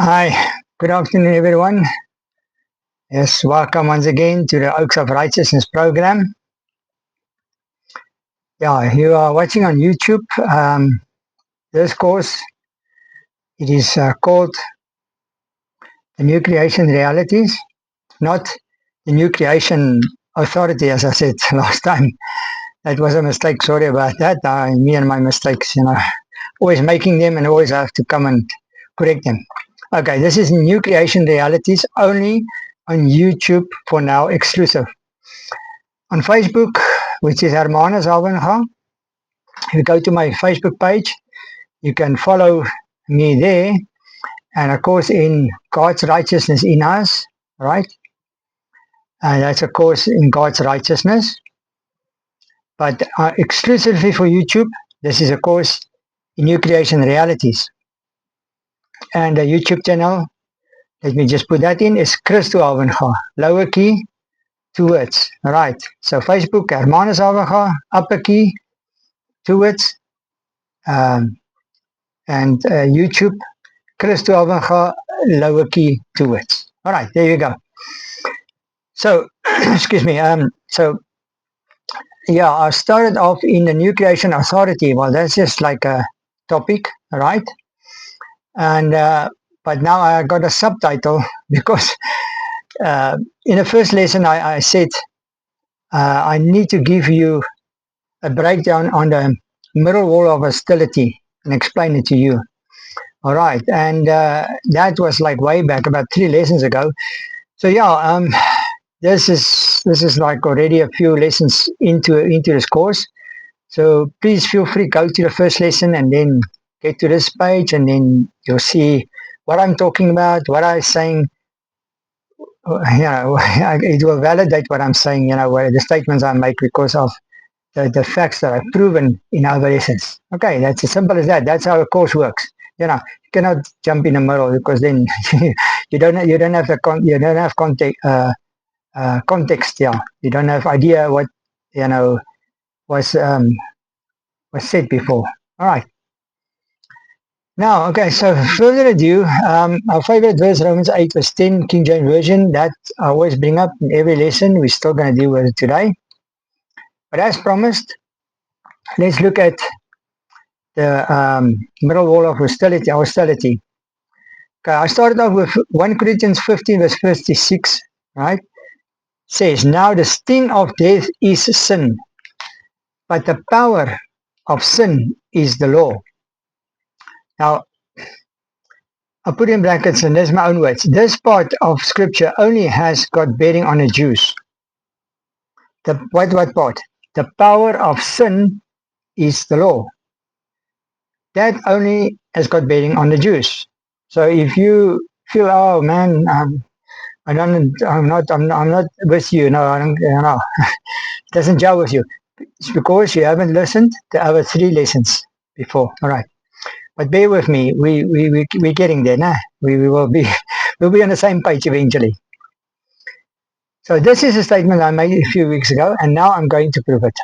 Hi, good afternoon, everyone. Yes, welcome once again to the Oaks of Righteousness program. Yeah, you are watching on YouTube. This course, it is called The New Creation Realities, not the New Creation Authority, as I said last time. That was a mistake. Sorry about that. Me and my mistakes, always making them and always have to come and correct them. Okay, this is New Creation Realities only on YouTube for now, exclusive. On Facebook, which is Hermanus Alvenga, if you go to my Facebook page, you can follow me there. And of course, in God's Righteousness in Us, right? And that's a course in God's Righteousness. But exclusively for YouTube, this is a course in New Creation Realities. And the YouTube channel, let me just put that in, is Christo Alvenga, lower key, 2 words. All right. So Facebook, Hermanus Alvenga, upper key, 2 words. And YouTube, Christo Alvenga, lower key, 2 words. All right, there you go. So, excuse me. Yeah, I started off in the New Creation Authority. Well, that's just like a topic, right? And but now I got a subtitle because in the first lesson I said I need to give you a breakdown on the middle wall of hostility and explain it to you. All right, and that was like way back, about 3 lessons ago. So yeah, this is like already a few lessons into this course. So please feel free, go to the first lesson and then get to this page, and then you'll see what I'm talking about, what I'm saying. It will validate what I'm saying, the statements I make because of the facts that I've proven in other lessons. Okay, that's as simple as that. That's how a course works. You cannot jump in the middle because then you don't have context. Yeah, you don't have idea what was said before. All right. Now, okay, so further ado, our favorite verse, Romans 8 verse 10, King James Version, that I always bring up in every lesson. We're still going to deal with it today. But as promised, let's look at the middle wall of hostility. Okay, I started off with 1 Corinthians 15 verse 56, right? Says, now the sting of death is sin, but the power of sin is the law. Now, I put in brackets, and there's my own words. This part of scripture only has got bearing on the Jews. What part? The power of sin is the law. That only has got bearing on the Jews. So if you feel, oh man, I'm not with you. No, I don't. It doesn't gel with you. It's because you haven't listened to our 3 lessons before. All right. But bear with me, we're getting there now. We will be, we'll be on the same page eventually. So this is a statement I made a few weeks ago, and now I'm going to prove it.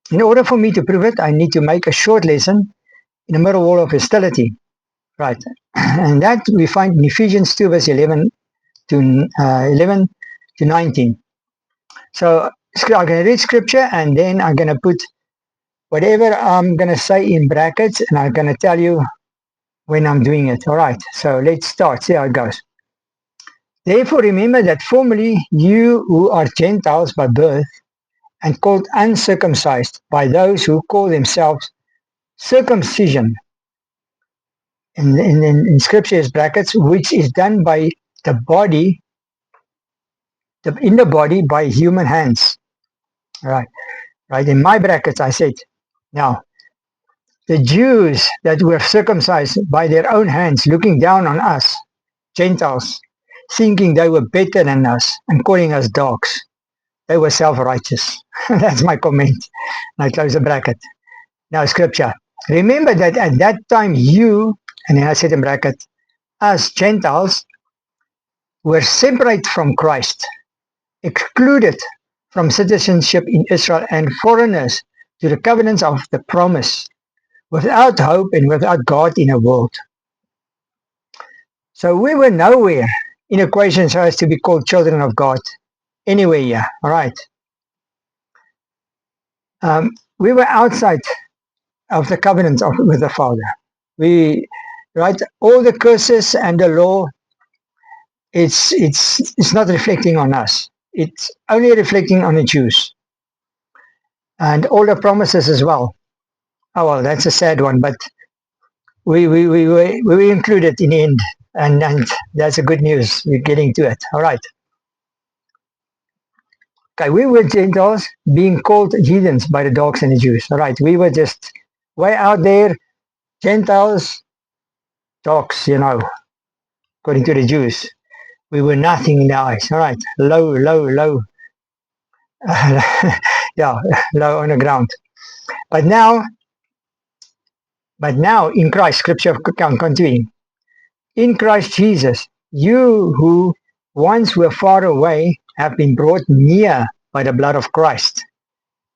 In order for me to prove it, I need to make a short lesson in the middle wall of hostility. Right. And that we find in Ephesians 2 verse 11 to 19. So I'm going to read scripture, and then I'm going to put whatever I'm going to say in brackets, and I'm going to tell you when I'm doing it. All right, so let's start. See how it goes. Therefore, remember that formerly you who are Gentiles by birth and called uncircumcised by those who call themselves circumcision, in scripture is brackets, which is done by the body, in the body by human hands. All right, right. In my brackets, I said, now, the Jews that were circumcised by their own hands, looking down on us, Gentiles, thinking they were better than us and calling us dogs. They were self-righteous. That's my comment. I close the bracket. Now, scripture. Remember that at that time you, and then I said in bracket, us Gentiles, were separate from Christ, excluded from citizenship in Israel, and foreigners to the covenants of the promise, without hope and without God in a world. So we were nowhere in equation so as to be called children of God anywhere here. All right. We were outside of the covenant with the Father. Right, all the curses and the law, it's not reflecting on us. It's only reflecting on the Jews, and all the promises as well. Oh well, that's a sad one, but we were included in the end, and that's a good news. We're getting to it. All right. Okay, we were Gentiles being called heathens by the dogs and the Jews. All right, we were just way out there, Gentiles, dogs, according to the Jews. We were nothing in their eyes. All right, low, yeah, low on the ground. But now in Christ, Scripture continuing, in Christ Jesus, you who once were far away have been brought near by the blood of Christ.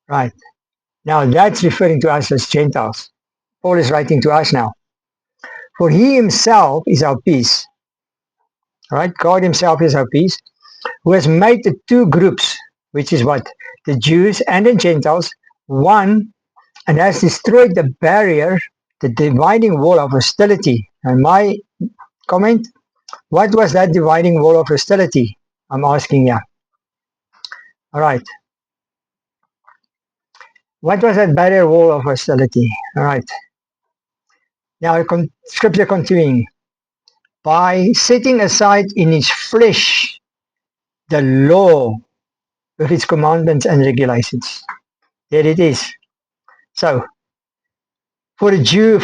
Right. Now that's referring to us as Gentiles. Paul is writing to us now. For he himself is our peace. Right? God himself is our peace, who has made the two groups, which is what? The Jews and the Gentiles, one, and has destroyed the barrier, the dividing wall of hostility. And my comment, what was that dividing wall of hostility? I'm asking you. All right. What was that barrier wall of hostility? All right. Now, Scripture continuing. By setting aside in his flesh the law with its commandments and regulations. There it is. So, for the Jew,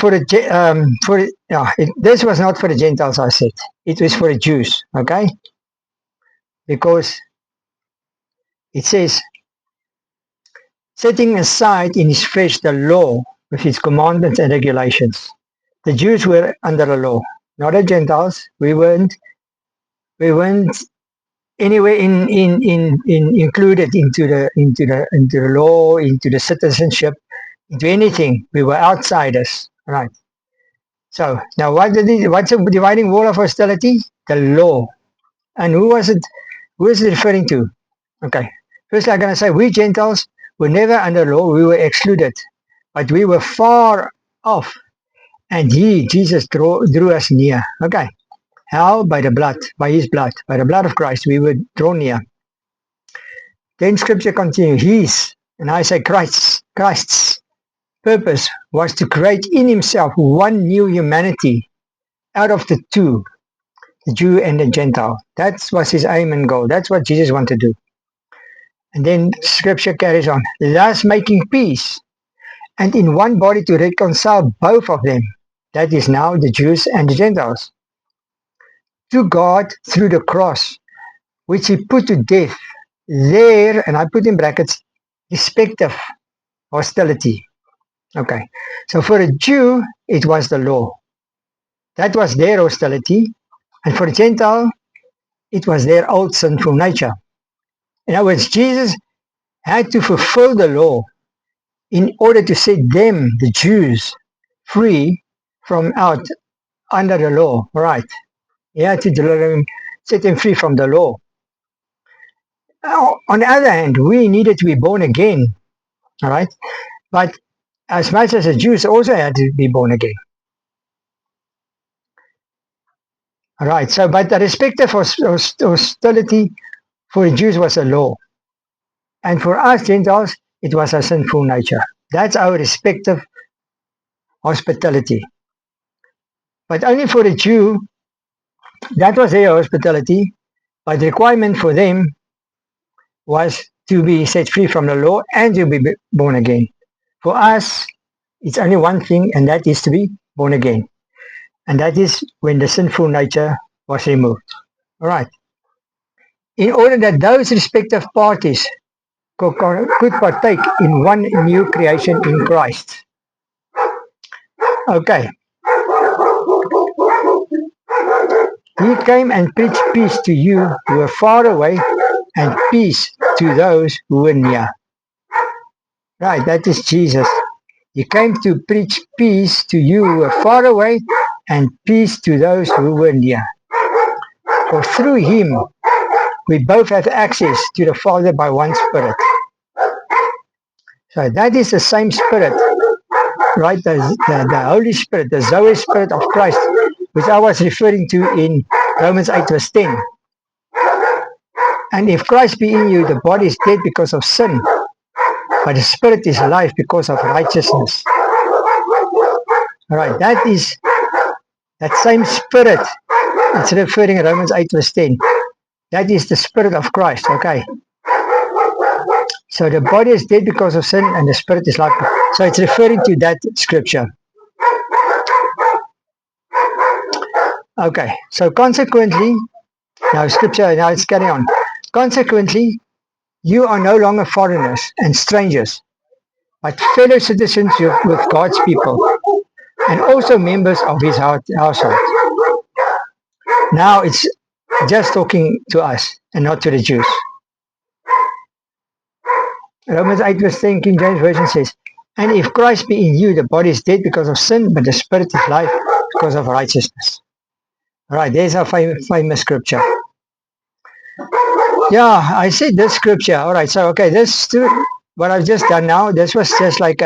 this was not for the Gentiles, I said. It was for the Jews, okay? Because it says, setting aside in his flesh the law with its commandments and regulations. The Jews were under the law, not the Gentiles. We weren't anywhere included into the law, into the citizenship, into anything. We were outsiders, right? So now, what's the dividing wall of hostility? The law. And who was it? Who is it referring to? Okay. First, I'm gonna say we Gentiles were never under law. We were excluded, but we were far off, and Jesus, drew us near. Okay. How? By the blood, by his blood, by the blood of Christ, we were drawn near. Then Scripture continues. His, and I say Christ's purpose was to create in himself one new humanity out of the two, the Jew and the Gentile. That was his aim and goal. That's what Jesus wanted to do. And then Scripture carries on, thus making peace, and in one body to reconcile both of them. That is now the Jews and the Gentiles. To God through the cross, which he put to death. There, and I put in brackets, respective hostility. Okay, so for a Jew, it was the law. That was their hostility. And for a Gentile, it was their old sinful nature. In other words, Jesus had to fulfill the law in order to set them, the Jews, free from out under the law. Right. He had to deliver them, set them free from the law. On the other hand, we needed to be born again. All right. But as much as the Jews also had to be born again. All right. So, but the respective hostility for the Jews was a law. And for us Gentiles, it was a sinful nature. That's our respective hospitality. But only for the Jew, that was their hospitality, but the requirement for them was to be set free from the law and to be born again. For us, it's only one thing, and that is to be born again. And that is when the sinful nature was removed. All right. In order that those respective parties could partake in one new creation in Christ. Okay. He came and preached peace to you who were far away and peace to those who were near. Right, that is Jesus. He came to preach peace to you who were far away and peace to those who were near. For through him we both have access to the Father by one Spirit. So that is the same Spirit, right? The Holy Spirit, the Zoe Spirit of Christ, which I was referring to in Romans 8 verse 10. And if Christ be in you, the body is dead because of sin, but the Spirit is life because of righteousness. All right, that is that same Spirit. It's referring in Romans 8 verse 10. That is the Spirit of Christ, okay? So the body is dead because of sin and the Spirit is life. So it's referring to that scripture. Okay, so consequently, now scripture, now let's carry on. Consequently, you are no longer foreigners and strangers, but fellow citizens with God's people and also members of his household. Now it's just talking to us and not to the Jews. Romans 8 verse 10, King James Version says, and if Christ be in you, the body is dead because of sin, but the Spirit is life because of righteousness. All right, there's our famous scripture. Yeah, I said this scripture. All right, so okay, what I've just done now, this was just like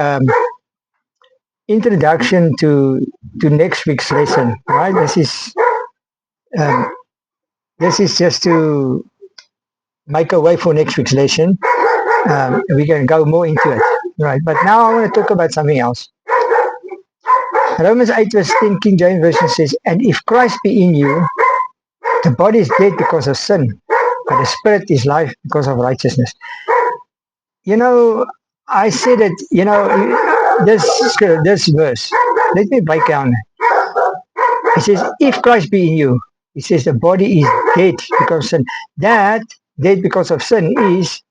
introduction to next week's lesson. Right, this is just to make a way for next week's lesson. We can go more into it. Right, but now I want to talk about something else. Romans 8 verse 10 King James Version says, and if Christ be in you, the body is dead because of sin, but the Spirit is life because of righteousness. You know, I said it, you know, this verse, let me break down. It says, if Christ be in you, it says the body is dead because of sin. That, dead because of sin, is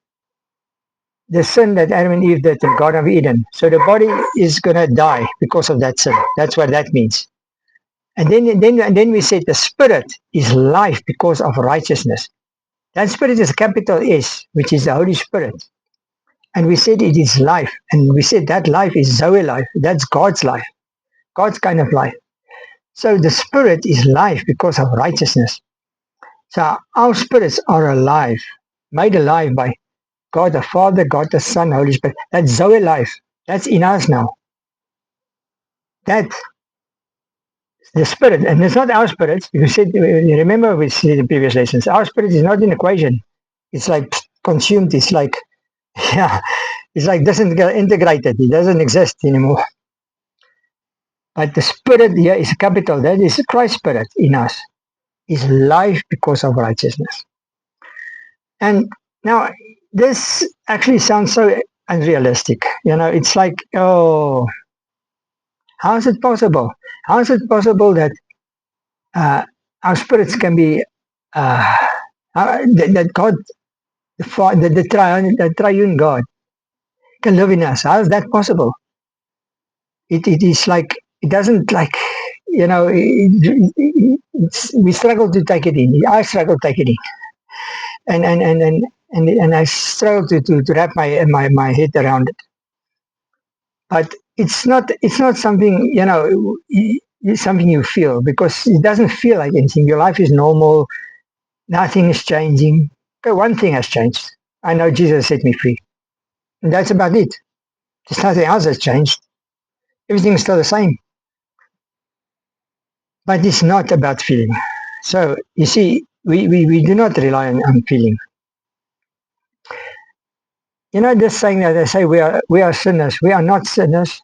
the sin that Adam and Eve did in the Garden of Eden. So the body is going to die because of that sin. That's what that means. And then we said the Spirit is life because of righteousness. That Spirit is a capital S, which is the Holy Spirit. And we said it is life. And we said that life is Zoe life. That's God's life. God's kind of life. So the Spirit is life because of righteousness. So our spirits are alive, made alive by God the Father, God the Son, Holy Spirit. That's Zoe life. That's in us now. That the Spirit, and it's not our spirits. You said, remember we said in previous lessons, our spirit is not in equation. It's like consumed. It's like, yeah, it's like doesn't get integrated. It doesn't exist anymore. But the Spirit here is capital. That is Christ's Spirit in us. Is life because of righteousness. And now this actually sounds so unrealistic. You know, it's like, oh, how is it possible? How is it possible that our spirits can be that God, the triune God, can live in us? How is that possible? It is like it doesn't like you know. We struggle to take it in. I struggle to take it in, and I struggle to wrap my head around it. But it's not something it's something you feel, because it doesn't feel like anything. Your life is normal. Nothing is changing. Okay, one thing has changed. I know Jesus set me free. And that's about it. There's nothing else has changed. Everything is still the same. But it's not about feeling. So, you see, we do not rely on feeling. You know, this saying that they say we are sinners. We are not sinners.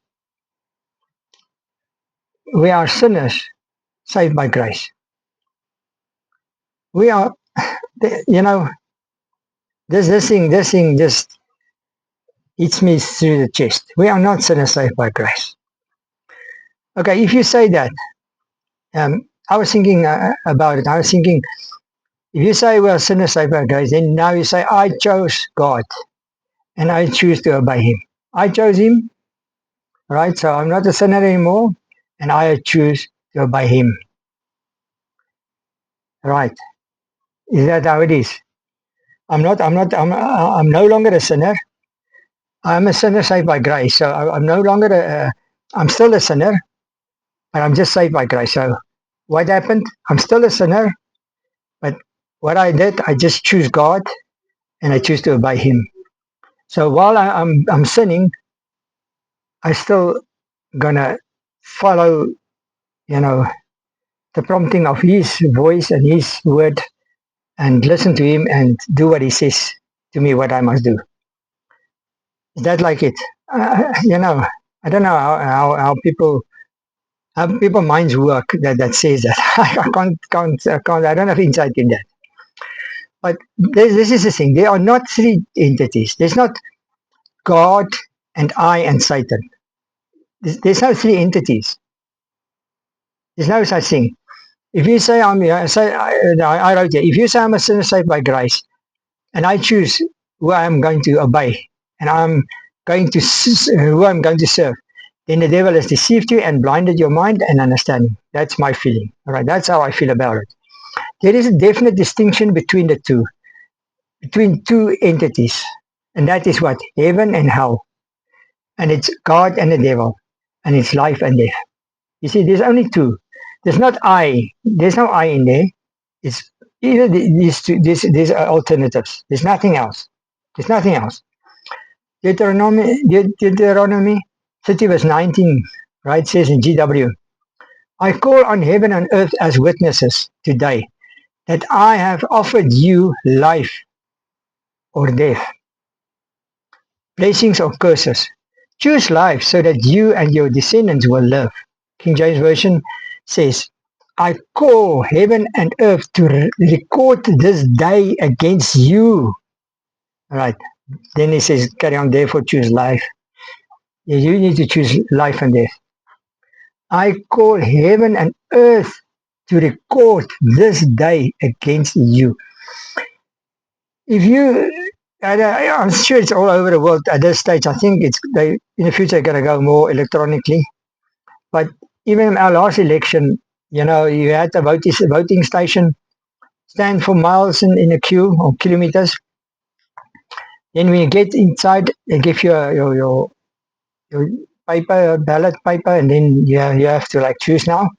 We are sinners saved by grace. We are, you know, this thing just hits me through the chest. We are not sinners saved by grace. Okay, if you say that, I was thinking about it. I was thinking, if you say we are sinners saved by grace, then now you say, I chose God and I choose to obey him. I chose him, right? So I'm not a sinner anymore and I choose to obey him. Right. Is that how it is? I'm no longer a sinner. I'm a sinner saved by grace. So I'm no longer I'm still a sinner, but I'm just saved by grace. So what happened? I'm still a sinner, but what I did, I just choose God and I choose to obey Him. So while I'm sinning, I still gonna follow, you know, the prompting of His voice and His word, and listen to Him and do what He says to me what I must do. Is that like it? I don't know how people minds work that says that. I don't have insight in that. But this is the thing. There are not three entities. There's not God and I and Satan. There's no three entities. There's no such thing. If you say I wrote here, if you say I'm a sinner saved by grace, and I choose who I'm going to obey, and who I'm going to serve, then the devil has deceived you and blinded your mind and understanding. That's my feeling. All right, that's how I feel about it. There is a definite distinction between the two, between two entities, and that is what? Heaven and hell. And it's God and the devil, and it's life and death. You see, there's only two. There's not I. There's no I in there. It's either these two. These are alternatives. There's nothing else. There's nothing else. Deuteronomy 30 verse 19, right, says in GW, I call on heaven and earth as witnesses today that I have offered you life or death, blessings or curses. Choose life so that you and your descendants will live. King James Version says, I call heaven and earth to record this day against you. All right. Then he says, carry on, therefore choose life. You need to choose life and death. I call heaven and earth to record this day against you. If you, I'm sure it's all over the world at this stage. I think in the future going to go more electronically. But even in our last election, you had the voting station stand for miles in a queue or kilometers. Then when you get inside, they give you your paper, ballot paper, and then you have to like choose now.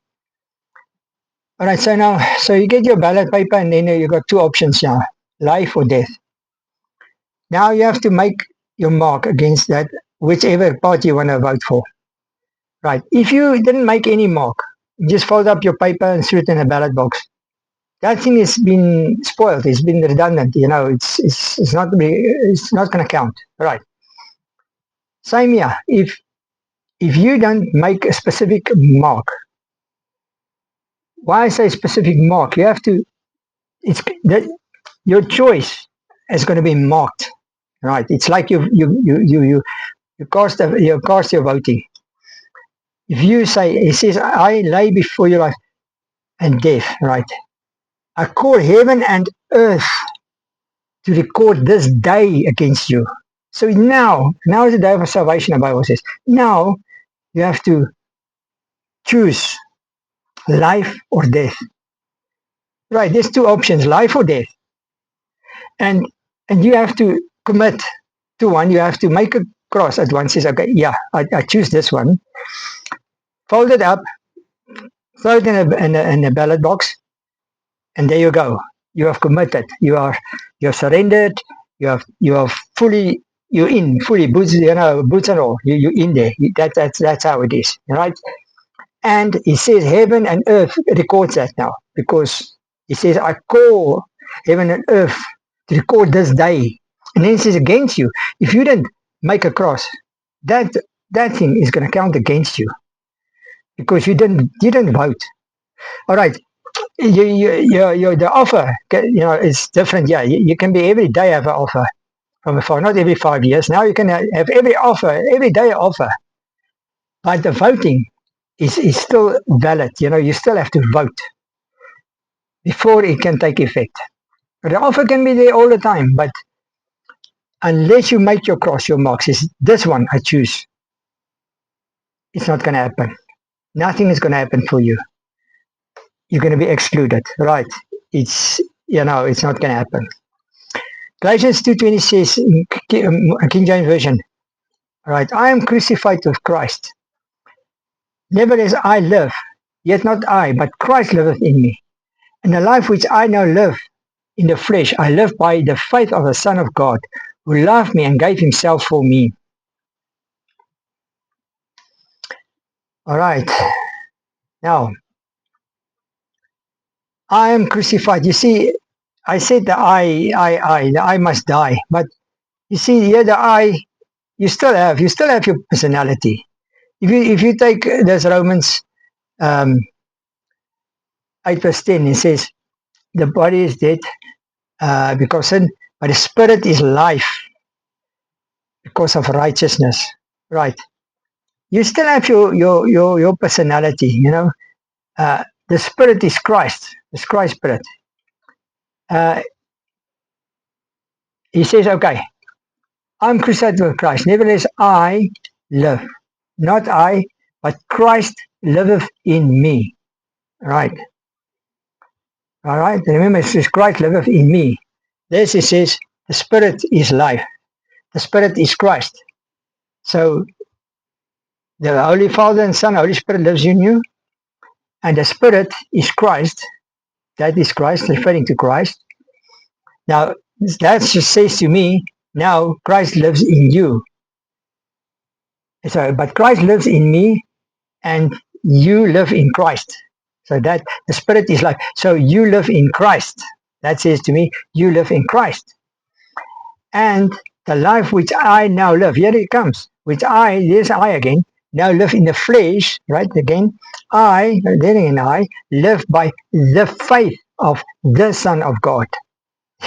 All right, so you get your ballot paper, and then you got two options now: life or death. Now you have to make your mark against that, whichever party you want to vote for. Right. If you didn't make any mark, you just fold up your paper and threw it in a ballot box. That thing has been spoiled. It's been redundant. It's not going to count. Right. Same here. If you don't make a specific mark, why I say specific mark? You have to. It's that your choice is going to be marked. Right. It's like you cast your voting. If you say, it says, I lay before you life and death, right? I call heaven and earth to record this day against you. So now is the day of salvation, the Bible says. Now you have to choose life or death. Right, there's two options, life or death. And you have to commit to one. You have to make a cross at one. Says, okay, yeah, I choose this one. Fold it up, throw it in a ballot box, and there you go. You have committed. You have surrendered. You have fully. You're in fully boots. Boots and all. You're in there. That's how it is, right? And it says heaven and earth records that now, because it says I call heaven and earth to record this day, and then it says against you. If you didn't make a cross, that thing is going to count against you, because you didn't vote. All right. The offer, is different. Yeah, you can be every day have an offer from afar, not every 5 years. Now you can have every day offer, but the voting is still valid. You still have to vote before it can take effect. The offer can be there all the time, but unless you make your cross, your marks, is this one I choose, it's not going to happen. Nothing is going to happen for you. You're going to be excluded, right? It's not going to happen. Galatians 2:20 says in King James Version, right, I am crucified with Christ. Nevertheless I live, yet not I, but Christ liveth in me. And the life which I now live, in the flesh. I live by the faith of the Son of God, who loved me and gave himself for me. All right. Now, I am crucified. You see, I said the I must die. But you see, here the I, you still have your personality. If you take this Romans 8 verse 10, it says, the body is dead because sin, but the spirit is life because of righteousness. Right. You still have your personality, you know. The spirit is Christ. It's Christ's spirit. Uh, he says, okay, I'm crucified with Christ. Nevertheless, I live. Not I, but Christ liveth in me. Right. All right. Remember, it says Christ liveth in me. This it says the spirit is life. The spirit is Christ. So the Holy Father and Son, Holy Spirit lives in you, and the Spirit is Christ. That is Christ, referring to Christ. Now, that just says to me, now Christ lives in you. So, but Christ lives in me, and you live in Christ. So that the Spirit is life. So you live in Christ. That says to me, you live in Christ. And the life which I now live, here it comes, which there's I again, now live in the flesh, right? Again, I live by the faith of the Son of God.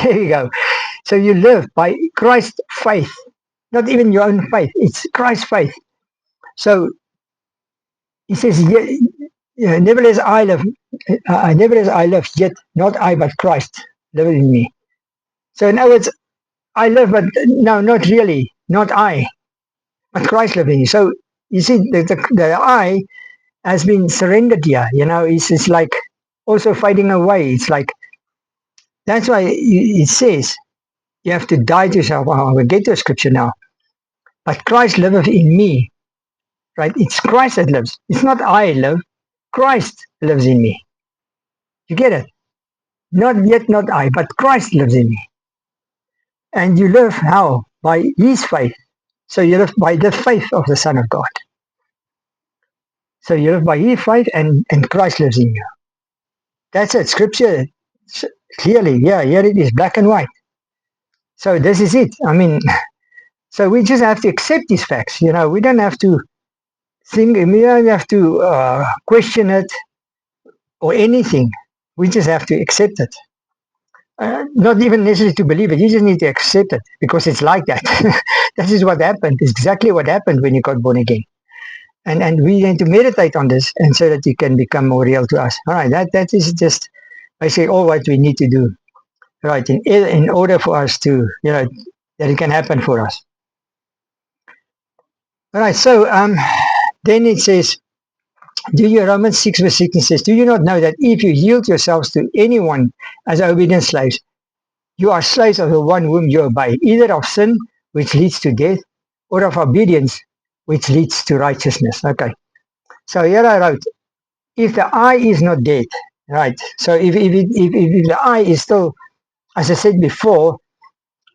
There you go. So you live by Christ's faith, not even your own faith, it's Christ's faith. So he says, nevertheless I live, yet not I, but Christ lives in me. So in other words, I live, but no, not really, not I, but Christ lives in you. So you see, the I has been surrendered here. You know, it's like also fading away. It's like, that's why it says you have to die to yourself. I will get to a scripture now. But Christ liveth in me, right? It's Christ that lives. It's not I live. Christ lives in me. You get it? Not I, but Christ lives in me. And you live how? By his faith. So you live by the faith of the Son of God. So you live by his faith, and Christ lives in you. That's it. Scripture clearly, yeah, here it is, black and white. So this is it. I mean, so we just have to accept these facts. You know, we don't have to think, we don't have to question it or anything. We just have to accept it. Not even necessary to believe it. You just need to accept it because it's like that. That is what happened. It's exactly what happened when you got born again. And we need to meditate on this, and so that it can become more real to us. All right, that is just basically all what we need to do. Right, in order for us to, you know, that it can happen for us. All right, so then it says, Romans 6 verse 16 says, do you not know that if you yield yourselves to anyone as obedient slaves, you are slaves of the one whom you obey, either of sin, which leads to death, or of obedience, which leads to righteousness. Okay, so here I wrote, if the I is not dead, right, so if the I is still, as I said before,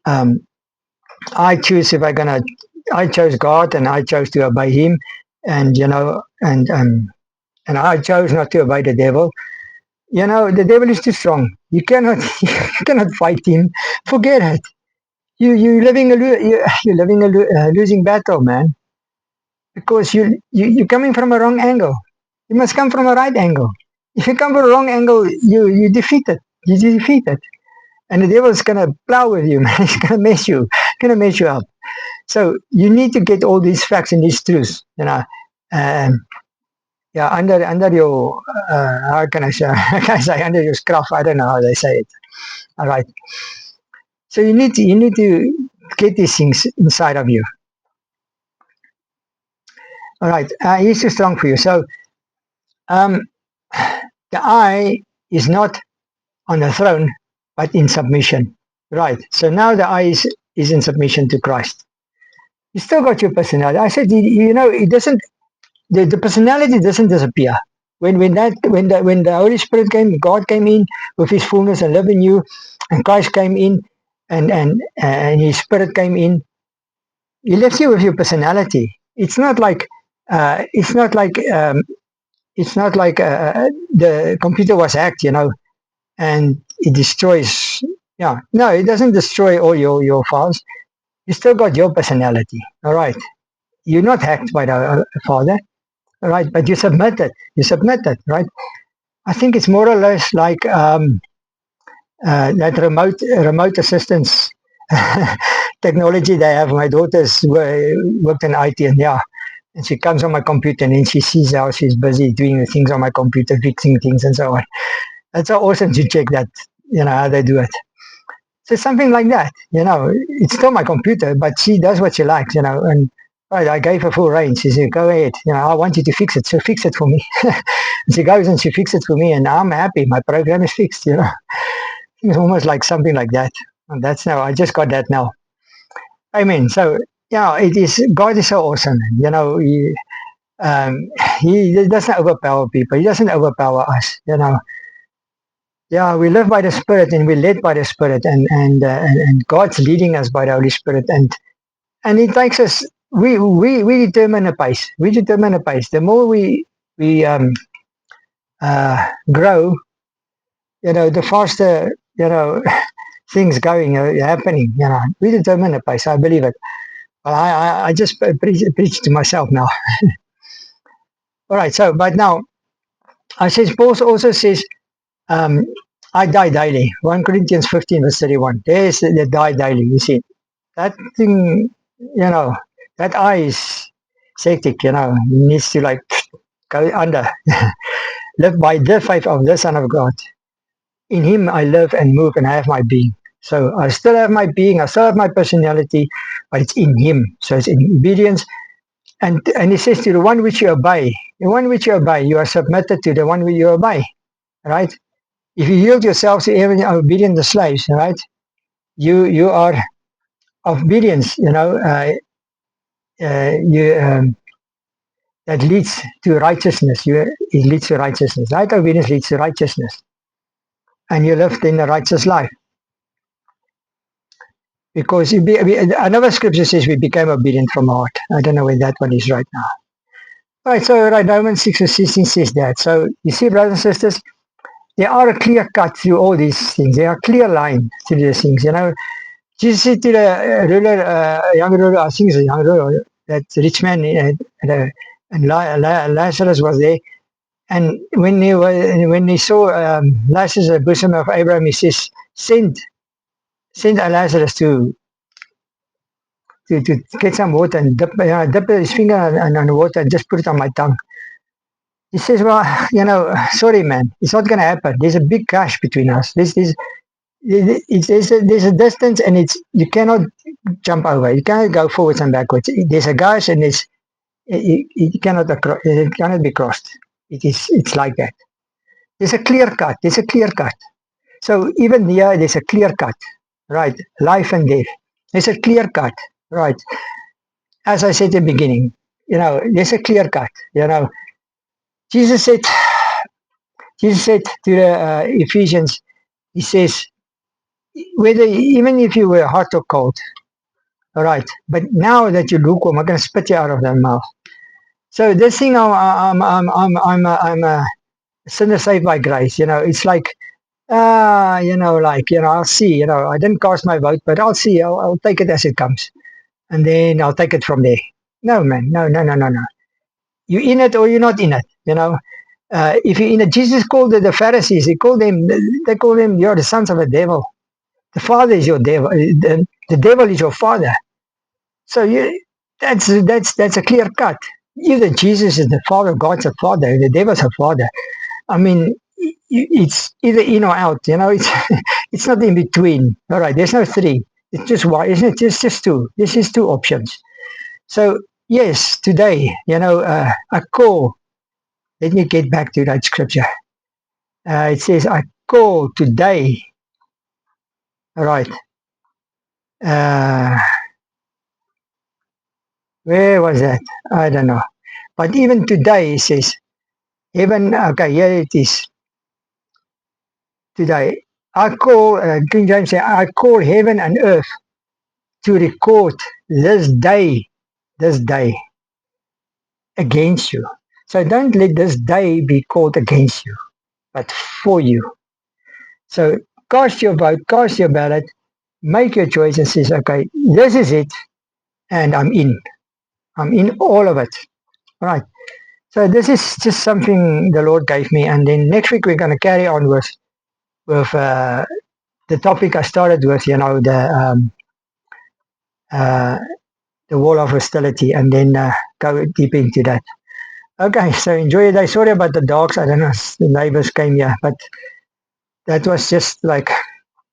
I choose if I chose God and I chose to obey him, and you know, and I chose not to obey the devil. You know, the devil is too strong. You cannot you cannot fight him. Forget it. You're living a losing battle, man, because you're coming from a wrong angle. You must come from a right angle. If you come from a wrong angle, you defeat it. You defeat it, and the devil's gonna plow with you, man. He's gonna mess you up. So you need to get all these facts and these truths, you know. Yeah, under your how can I say? Can I say under your scruff? I don't know how they say it. All right. So you need to get these things inside of you. All right. He's too strong for you. So the I is not on the throne, but in submission. Right. So now the I is in submission to Christ. You still got your personality. I said, you know, it doesn't. The personality doesn't disappear. When the Holy Spirit came, God came in with his fullness and lived in you, and Christ came in, and His Spirit came in, He left you with your personality. It's not like uh, it's not like um, it's not like the computer was hacked, and it destroys. Yeah, no, it doesn't destroy all your files. You still got your personality. All right, you're not hacked by the Father. All right, but you submitted. You submitted, right? I think it's more or less like that remote assistance technology they have. My daughter's worked in IT, and yeah, and she comes on my computer and then she sees how she's busy doing the things on my computer, fixing things and so on. That's so awesome to check that, how they do it. So something like that, it's still my computer, but she does what she likes, and right, I gave her full range. She said, go ahead, I want you to fix it, so fix it for me. And she goes and she fixes it for me, and I'm happy. My program is fixed. It's almost like something like that. And that's now, I just got that now. I mean, so, it is, God is so awesome. Um, he doesn't overpower people. He doesn't overpower us. Yeah, we live by the Spirit and we're led by the Spirit, and God's leading us by the Holy Spirit, and He takes us. We determine a pace. We determine a pace. The more we grow, the faster things going happening. We determine a pace. I believe it. But I just preach to myself now. All right. So, but now I says Paul also says. Um, I die daily. 1 Corinthians 15 verse 31. There's the die daily. You see, that thing, that eye is hectic, needs to like go under. Live by the faith of the Son of God. In Him I live and move and I have my being. So I still have my being, I still have my personality, but it's in Him. So it's in obedience. And He says to the one which you obey, you are submitted to the one which you obey, right? If you yield yourselves to even obedient the slaves, right? You are obedience. You that leads to righteousness. It leads to righteousness. Right obedience leads to righteousness, and you live in a righteous life because another scripture says we became obedient from heart. I don't know where that one is right now. Right. So Romans 6:16 says that. So you see, brothers and sisters, there are a clear cut through all these things. There are clear lines through these things. Jesus said to the young ruler, I think it's a young ruler, that rich man, and Lazarus was there. And when he saw Lazarus at the bosom of Abraham, he says, send Lazarus to get some water and dip his finger on the water and just put it on my tongue. He says, well, sorry, man, it's not going to happen. There's a big clash between us. There's a distance, and you cannot jump over. You cannot go forwards and backwards. There's a gush, and it cannot be crossed. It's like that. There's a clear cut. There's a clear cut. So even here, there's a clear cut, right? Life and death. There's a clear cut, right? As I said in the beginning, there's a clear cut. Jesus said, Jesus said to the Ephesians, He says, whether even if you were hot or cold, all right, but now that you're lukewarm, I'm going to spit you out of their mouth. So this thing, I'm a sinner saved by grace. It's like, I'll see. I didn't cast my vote, but I'll see. I'll take it as it comes, and then I'll take it from there. No, man, no, no, no, no, no. You in it or you're not in it. If you're in it, Jesus called the Pharisees. They called them. You're the sons of the devil. The father is your devil. The devil is your father. So that's a clear cut. Either Jesus is the Father, God's a Father, the devil's a Father. I mean, it's either in or out. It's not in between. All right, there's no three. It's just one, isn't it? It's just two. This is two options. So yes, today, I call. Let me get back to that scripture. It says, "I call today." All right. Where was that? I don't know. But even today, it says, even okay, here it is. Today, I call, King James say, I call heaven and earth to record this day against you. So don't let this day be called against you, but for you. So cast your vote, cast your ballot, make your choice and says, okay, this is it, and I'm in. I'm in all of it. All right. So this is just something the Lord gave me, and then next week we're going to carry on with the topic I started with. Uh, the wall of hostility, and then go deep into that. Okay, so enjoy your day. Sorry about the dogs. I don't know if the neighbors came here, but that was just like,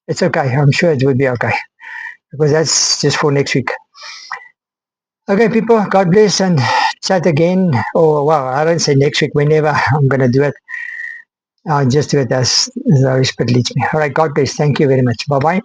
it's okay. I'm sure it will be okay because that's just for next week. Okay, people, God bless and chat again. Or, well, I don't say next week, whenever I'm going to do it. I'll just do it as the Holy Spirit leads me. All right, God bless. Thank you very much. Bye bye.